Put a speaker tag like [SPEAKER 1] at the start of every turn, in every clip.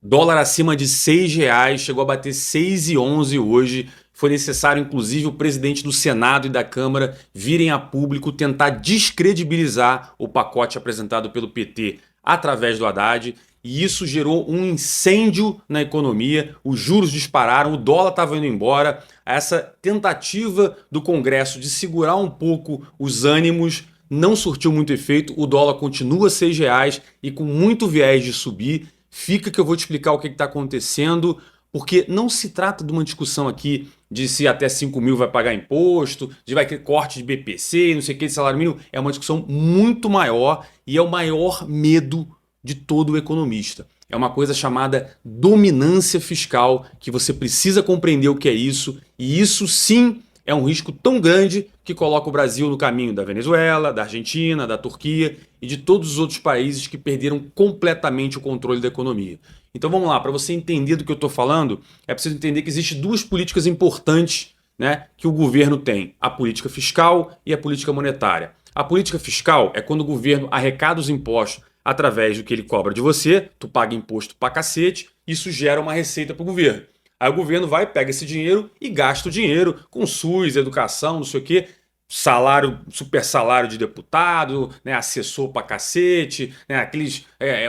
[SPEAKER 1] Dólar acima de R$ 6, chegou a bater 6,11 hoje. Foi necessário, inclusive, o presidente do Senado e da Câmara virem a público tentar descredibilizar o pacote apresentado pelo PT através do Haddad. E isso gerou um incêndio na economia, os juros dispararam, o dólar estava indo embora. Essa tentativa do Congresso de segurar um pouco os ânimos não surtiu muito efeito, o dólar continua R$ 6 e com muito viés de subir. Fica que eu vou te explicar o que está acontecendo, porque não se trata de uma discussão aqui de se até 5 mil vai pagar imposto, de vai ter corte de BPC, não sei o que, de salário mínimo. É uma discussão muito maior e é o maior medo de todo economista. É uma coisa chamada dominância fiscal, que você precisa compreender o que é isso, e isso sim é um risco tão grande que coloca o Brasil no caminho da Venezuela, da Argentina, da Turquia e de todos os outros países que perderam completamente o controle da economia. Então vamos lá, para você entender do que eu estou falando, é preciso entender que existem duas políticas importantes, né, que o governo tem: a política fiscal e a política monetária. A política fiscal é quando o governo arrecada os impostos através do que ele cobra de você, tu paga imposto pra cacete, isso gera uma receita para o governo. Aí o governo vai, pega esse dinheiro e gasta o dinheiro com SUS, educação, não sei o quê, salário, super salário de deputado, né, assessor pra cacete, né,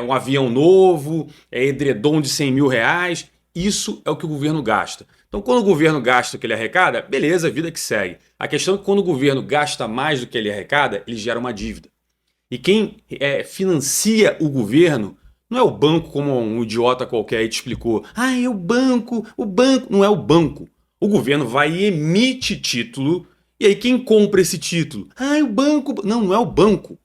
[SPEAKER 1] um avião novo, edredom de R$ 100 mil. Isso é o que o governo gasta. Então, quando o governo gasta o que ele arrecada, beleza, vida que segue. A questão é que quando o governo gasta mais do que ele arrecada, ele gera uma dívida. E quem financia o governo não é o banco, como um idiota qualquer aí te explicou. Ah, é o banco. Não é o banco. O governo vai e emite título, e aí quem compra esse título? Ah, é o banco. Não, não é o banco.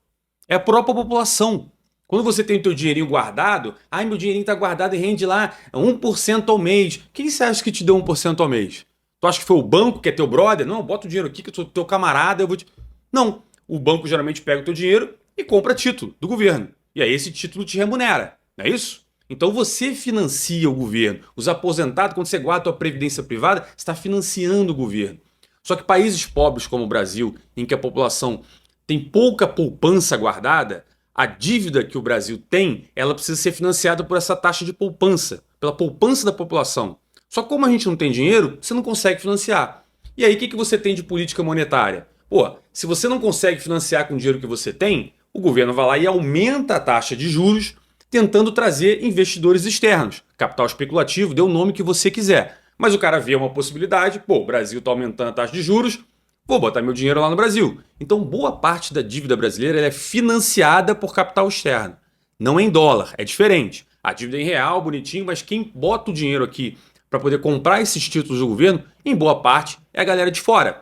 [SPEAKER 1] É a própria população. Quando você tem o teu dinheirinho guardado, meu dinheirinho está guardado e rende lá 1% ao mês. Quem você acha que te deu 1% ao mês? Tu acha que foi o banco que é teu brother? Não, bota o dinheiro aqui que eu sou teu camarada, eu vou te... Não, o banco geralmente pega o teu dinheiro e compra título do governo. E aí esse título te remunera, não é isso? Então você financia o governo. Os aposentados, quando você guarda a tua previdência privada, você está financiando o governo. Só que países pobres como o Brasil, em que a população tem pouca poupança guardada, a dívida que o Brasil tem, ela precisa ser financiada por essa taxa de poupança, pela poupança da população. Só que como a gente não tem dinheiro, você não consegue financiar. E aí o que você tem de política monetária? Pô, se você não consegue financiar com o dinheiro que você tem, o governo vai lá e aumenta a taxa de juros, tentando trazer investidores externos. Capital especulativo, dê o nome que você quiser. Mas o cara vê uma possibilidade, pô, o Brasil está aumentando a taxa de juros, vou botar meu dinheiro lá no Brasil. Então boa parte da dívida brasileira é financiada por capital externo. Não é em dólar, é diferente. A dívida é em real, bonitinho, mas quem bota o dinheiro aqui para poder comprar esses títulos do governo, em boa parte, é a galera de fora.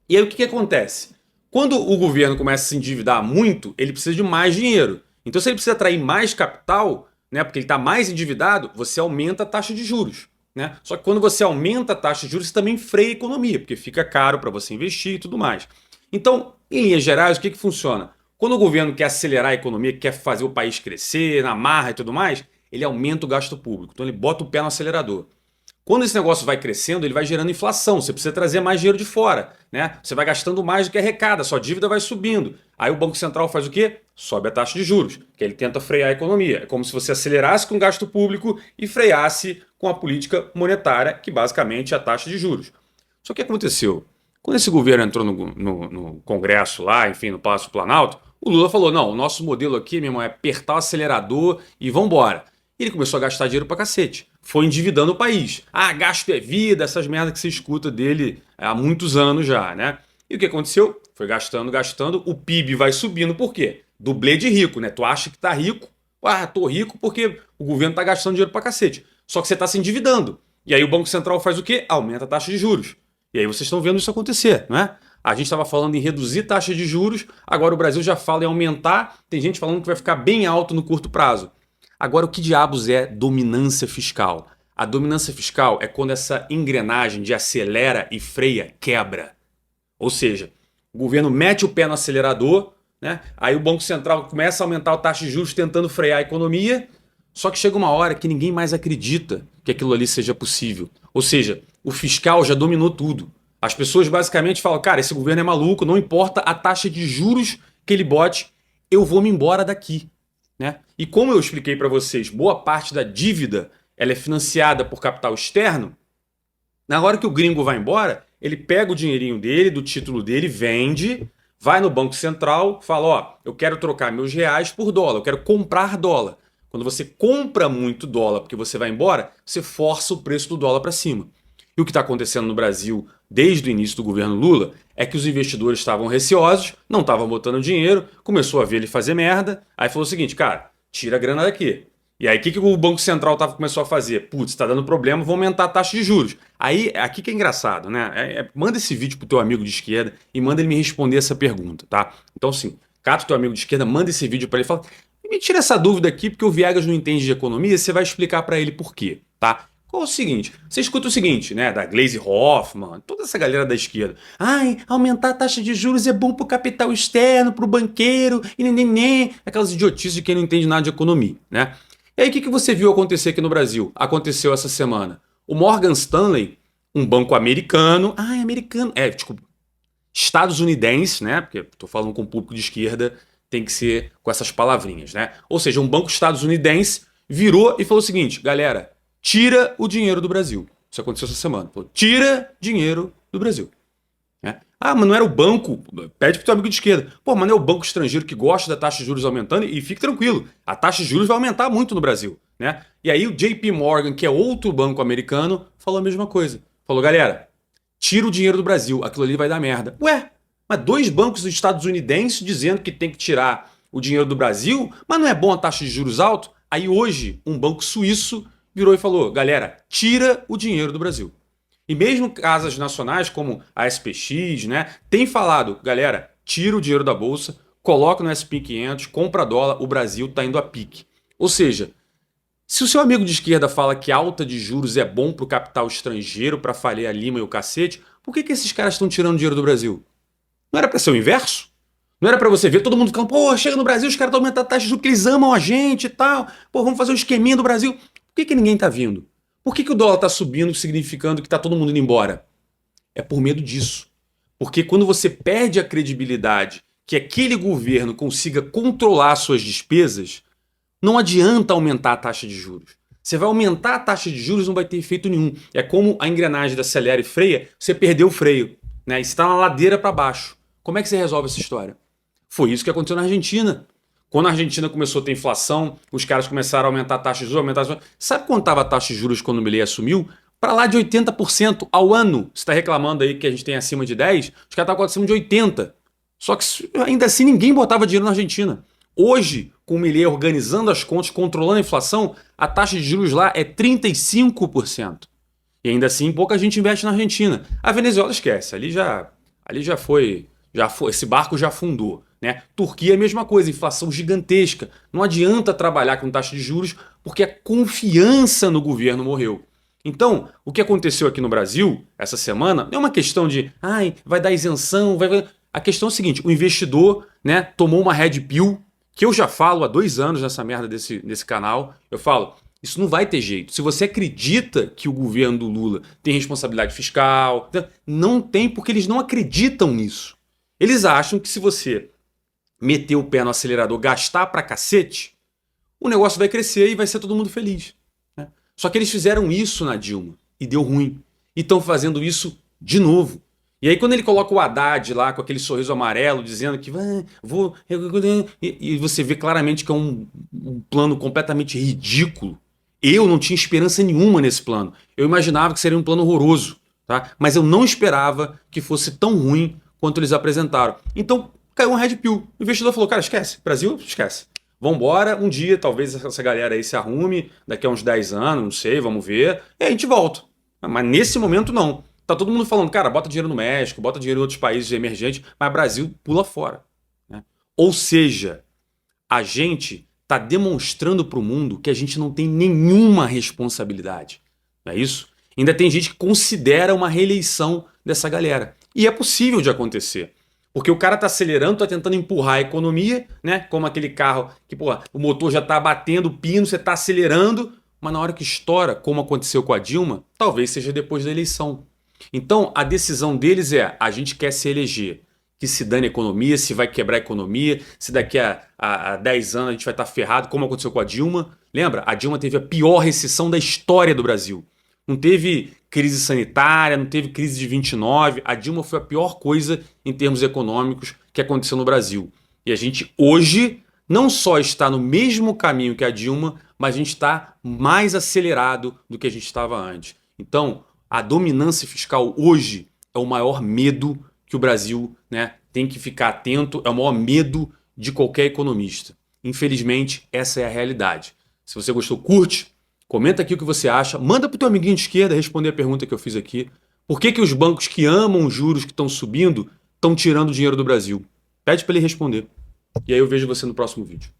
[SPEAKER 1] E aí o que acontece? Quando o governo começa a se endividar muito, ele precisa de mais dinheiro. Então se ele precisa atrair mais capital, né, porque ele está mais endividado, você aumenta a taxa de juros. Né? Só que quando você aumenta a taxa de juros, você também freia a economia, porque fica caro para você investir e tudo mais. Então, em linhas gerais, o que funciona? Quando o governo quer acelerar a economia, quer fazer o país crescer, na marra e tudo mais, ele aumenta o gasto público. Então ele bota o pé no acelerador. Quando esse negócio vai crescendo, ele vai gerando inflação. Você precisa trazer mais dinheiro de fora, né? Você vai gastando mais do que arrecada, sua dívida vai subindo. Aí o Banco Central faz o quê? Sobe a taxa de juros, que ele tenta frear a economia. É como se você acelerasse com o gasto público e freasse com a política monetária, que basicamente é a taxa de juros. Só que o que aconteceu? Quando esse governo entrou no Congresso lá, enfim, no Palácio Planalto, o Lula falou, não, o nosso modelo aqui, meu irmão, é apertar o acelerador e vambora. Ele começou a gastar dinheiro pra cacete. Foi endividando o país. Ah, gasto é vida, essas merdas que você escuta dele há muitos anos já, né? E o que aconteceu? Foi gastando, o PIB vai subindo. Por quê? Dublê de rico, né? Tu acha que tá rico? Ah, tô rico porque o governo tá gastando dinheiro pra cacete. Só que você tá se endividando. E aí o Banco Central faz o quê? Aumenta a taxa de juros. E aí vocês estão vendo isso acontecer, não é? A gente estava falando em reduzir taxa de juros, agora o Brasil já fala em aumentar, tem gente falando que vai ficar bem alto no curto prazo. Agora, o que diabos é dominância fiscal? A dominância fiscal é quando essa engrenagem de acelera e freia quebra. Ou seja, o governo mete o pé no acelerador, né? Aí o Banco Central começa a aumentar a taxa de juros tentando frear a economia, só que chega uma hora que ninguém mais acredita que aquilo ali seja possível. Ou seja, o fiscal já dominou tudo. As pessoas basicamente falam, cara, esse governo é maluco, não importa a taxa de juros que ele bote, eu vou me embora daqui. né? E como eu expliquei para vocês, boa parte da dívida ela é financiada por capital externo. Na hora que o gringo vai embora, ele pega o dinheirinho dele, do título dele, vende, vai no Banco Central, fala, ó, eu quero trocar meus reais por dólar, eu quero comprar dólar. Quando você compra muito dólar porque você vai embora, você força o preço do dólar para cima. E o que está acontecendo no Brasil desde o início do governo Lula é que os investidores estavam receosos, não estavam botando dinheiro, começou a ver ele fazer merda, aí falou o seguinte, cara, tira a grana daqui. E aí o que o Banco Central começou a fazer? Putz, está dando problema, vou aumentar a taxa de juros. Aí, aqui que é engraçado, né? Manda esse vídeo pro teu amigo de esquerda e manda ele me responder essa pergunta, tá? Então, assim, cata o teu amigo de esquerda, manda esse vídeo para ele e fala, me tira essa dúvida aqui, porque o Viegas não entende de economia, você vai explicar para ele por quê, tá? Qual é o seguinte? Você escuta o seguinte, né? Da Gleisi Hoffmann, toda essa galera da esquerda. Ai, aumentar a taxa de juros é bom pro capital externo, pro banqueiro, e neném, aquelas idiotices de quem não entende nada de economia, né? E aí o que você viu acontecer aqui no Brasil? Aconteceu essa semana. O Morgan Stanley, um banco americano, americano, tipo, estadunidense, né? Porque estou falando com um público de esquerda, tem que ser com essas palavrinhas, né? Ou seja, um banco estadunidense virou e falou o seguinte, galera, tira o dinheiro do Brasil. Isso aconteceu essa semana. Falou, tira dinheiro do Brasil. Né? Ah, mas não era o banco, pede pro teu amigo de esquerda. Pô, mas não é o banco estrangeiro que gosta da taxa de juros aumentando? E fique tranquilo, a taxa de juros vai aumentar muito no Brasil. Né? E aí o JP Morgan, que é outro banco americano, falou a mesma coisa. Falou, galera, tira o dinheiro do Brasil, aquilo ali vai dar merda. Ué, mas dois bancos estadunidenses dizendo que tem que tirar o dinheiro do Brasil, mas não é bom a taxa de juros alta? Aí hoje, um banco suíço virou e falou, galera, tira o dinheiro do Brasil. E mesmo casas nacionais como a SPX, né, tem falado, galera, tira o dinheiro da bolsa, coloca no S&P 500, compra dólar, o Brasil está indo a pique. Ou seja, se o seu amigo de esquerda fala que alta de juros é bom para o capital estrangeiro, para Faria Lima e o cacete, por que esses caras estão tirando dinheiro do Brasil? Não era para ser o inverso? Não era para você ver todo mundo ficando, pô, chega no Brasil, os caras estão aumentando a taxa de juros porque eles amam a gente e tal, pô, vamos fazer um esqueminha do Brasil. Por que ninguém está vindo? Por que o dólar está subindo, significando que está todo mundo indo embora? É por medo disso. Porque quando você perde a credibilidade que aquele governo consiga controlar suas despesas, não adianta aumentar a taxa de juros. Você vai aumentar a taxa de juros, não vai ter efeito nenhum. É como a engrenagem da acelera e freia, você perdeu o freio, né? E você está na ladeira para baixo. Como é que você resolve essa história? Foi isso que aconteceu na Argentina. Quando a Argentina começou a ter inflação, os caras começaram a aumentar a taxa de juros, Sabe quanto estava a taxa de juros quando o Milei assumiu? Para lá de 80% ao ano. Você está reclamando aí que a gente tem acima de 10, os caras estavam acima de 80%. Só que ainda assim ninguém botava dinheiro na Argentina. Hoje, com o Milei organizando as contas, controlando a inflação, a taxa de juros lá é 35%. E ainda assim pouca gente investe na Argentina. A Venezuela esquece, ali já foi, esse barco já afundou. Né? Turquia é a mesma coisa, inflação gigantesca. Não adianta trabalhar com taxa de juros porque a confiança no governo morreu. Então, o que aconteceu aqui no Brasil essa semana não é uma questão de vai dar isenção, A questão é o seguinte, o investidor, né, tomou uma red pill, que eu já falo há 2 anos nessa merda desse canal, eu falo, isso não vai ter jeito. Se você acredita que o governo do Lula tem responsabilidade fiscal, não tem, porque eles não acreditam nisso. Eles acham que se você meter o pé no acelerador, gastar pra cacete, o negócio vai crescer e vai ser todo mundo feliz. Né? Só que eles fizeram isso na Dilma e deu ruim. E estão fazendo isso de novo. E aí quando ele coloca o Haddad lá com aquele sorriso amarelo, dizendo que vou... E você vê claramente que é um plano completamente ridículo. Eu não tinha esperança nenhuma nesse plano. Eu imaginava que seria um plano horroroso. Tá? Mas eu não esperava que fosse tão ruim quanto eles apresentaram. Então, caiu um red pill. O investidor falou, cara, esquece. Brasil, esquece. Vambora, um dia talvez essa galera aí se arrume, daqui a uns 10 anos, não sei, vamos ver, e aí a gente volta. Mas nesse momento não. Tá todo mundo falando, cara, bota dinheiro no México, bota dinheiro em outros países emergentes, mas o Brasil pula fora. Né? Ou seja, a gente está demonstrando para o mundo que a gente não tem nenhuma responsabilidade. Não é isso? Ainda tem gente que considera uma reeleição dessa galera. E é possível de acontecer. Porque o cara tá acelerando, tá tentando empurrar a economia, né? Como aquele carro que, o motor já tá batendo pino, você tá acelerando, mas na hora que estoura, como aconteceu com a Dilma, talvez seja depois da eleição. Então, a decisão deles é, a gente quer se eleger. que se dane a economia, se vai quebrar a economia, se daqui a 10 anos a gente vai estar ferrado, como aconteceu com a Dilma. Lembra? A Dilma teve a pior recessão da história do Brasil. Não teve crise sanitária, não teve crise de 29. A Dilma foi a pior coisa em termos econômicos que aconteceu no Brasil. E a gente hoje não só está no mesmo caminho que a Dilma, mas a gente está mais acelerado do que a gente estava antes. Então, a dominância fiscal hoje é o maior medo que o Brasil, né, tem que ficar atento, é o maior medo de qualquer economista. Infelizmente, essa é a realidade. Se você gostou, curte, comenta aqui o que você acha, manda para o teu amiguinho de esquerda responder a pergunta que eu fiz aqui. Por que os bancos que amam os juros que estão subindo estão tirando dinheiro do Brasil? Pede para ele responder. E aí eu vejo você no próximo vídeo.